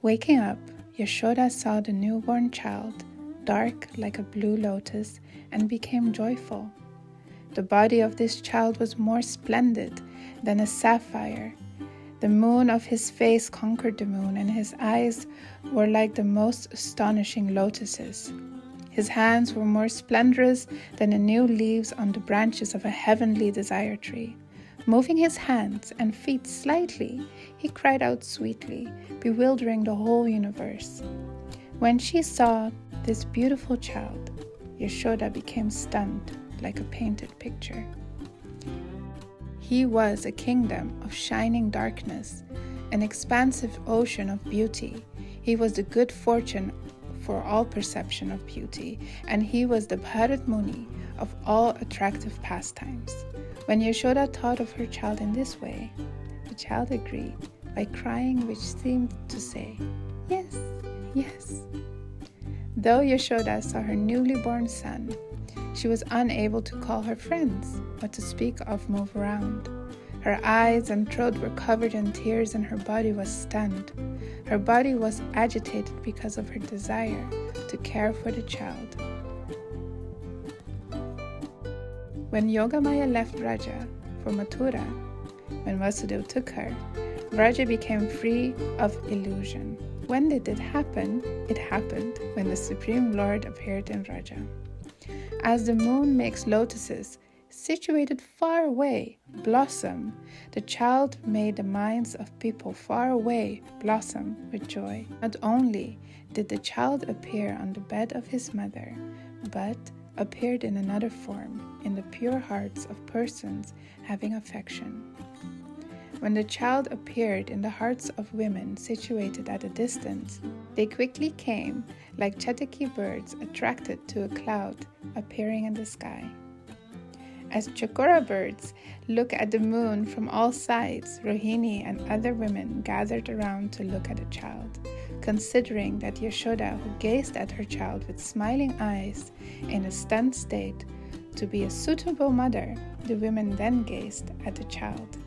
Waking up, Yashoda saw the newborn child, dark like a blue lotus, and became joyful. The body of this child was more splendid than a sapphire. The moon of his face conquered the moon, and his eyes were like the most astonishing lotuses. His hands were more splendorous than the new leaves on the branches of a heavenly desire tree. Moving his hands and feet slightly, he cried out sweetly, bewildering the whole universe. When she saw this beautiful child, Yashoda became stunned like a painted picture. He was a kingdom of shining darkness, an expansive ocean of beauty. He was the good fortune for all perception of beauty, and he was the Bharat Muni of all attractive pastimes. When Yashoda thought of her child in this way, the child agreed by crying, which seemed to say, "Yes, yes." Though Yashoda saw her newly born son, she was unable to call her friends, or to speak of move around. Her eyes and throat were covered in tears, and her body was stunned. Her body was agitated because of her desire to care for the child. When Yogamaya left Vraja for Mathura, when Vasudeva took her, Vraja became free of illusion. When did it happen? It happened when the Supreme Lord appeared in Vraja. As the moon makes lotuses situated far away blossom, the child made the minds of people far away blossom with joy. Not only did the child appear on the bed of his mother, but appeared in another form in the pure hearts of persons having affection. When the child appeared in the hearts of women situated at a distance, they quickly came like Chataki birds attracted to a cloud appearing in the sky. As Chakora birds look at the moon from all sides, Rohini and other women gathered around to look at the child. Considering that Yashoda, who gazed at her child with smiling eyes in a stunned state, to be a suitable mother, the women then gazed at the child.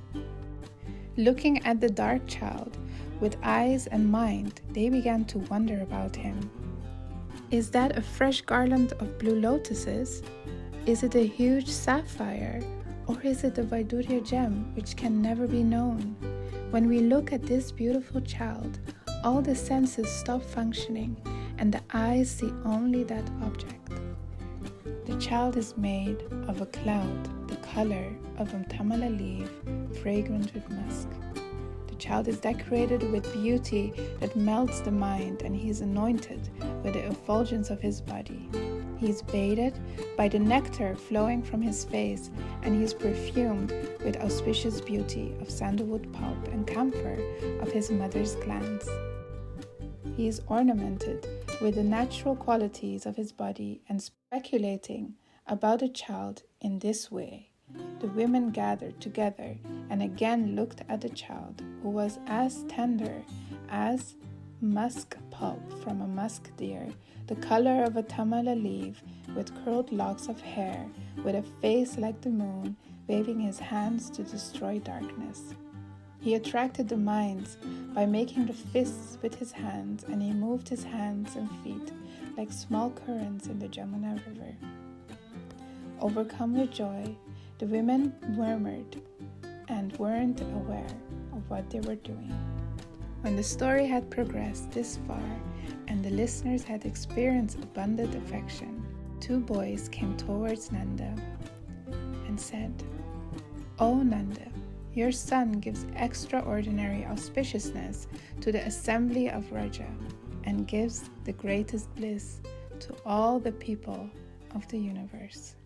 Looking at the dark child with eyes and mind, they began to wonder about him. Is that a fresh garland of blue lotuses? Is it a huge sapphire? Or is it a Vaidurya gem which can never be known? When we look at this beautiful child, all the senses stop functioning and the eyes see only that object. The child is made of a cloud, the color of a tamala leaf, fragrant with musk. The child is decorated with beauty that melts the mind, and he is anointed with the effulgence of his body. He is bathed by the nectar flowing from his face, and he is perfumed with auspicious beauty of sandalwood pulp and camphor of his mother's glands. He is ornamented with the natural qualities of his body, and speculating about the child in this way, the women gathered together and again looked at the child, who was as tender as musk pulp from a musk deer, the color of a tamala leaf, with curled locks of hair, with a face like the moon, waving his hands to destroy darkness. He attracted the minds by making the fists with his hands, and he moved his hands and feet like small currents in the Jamuna river. Overcome with joy, the women murmured and weren't aware of what they were doing. When the story had progressed this far and the listeners had experienced abundant affection, two boys came towards Nanda and said, "O Nanda, your son gives extraordinary auspiciousness to the assembly of Vraja and gives the greatest bliss to all the people of the universe."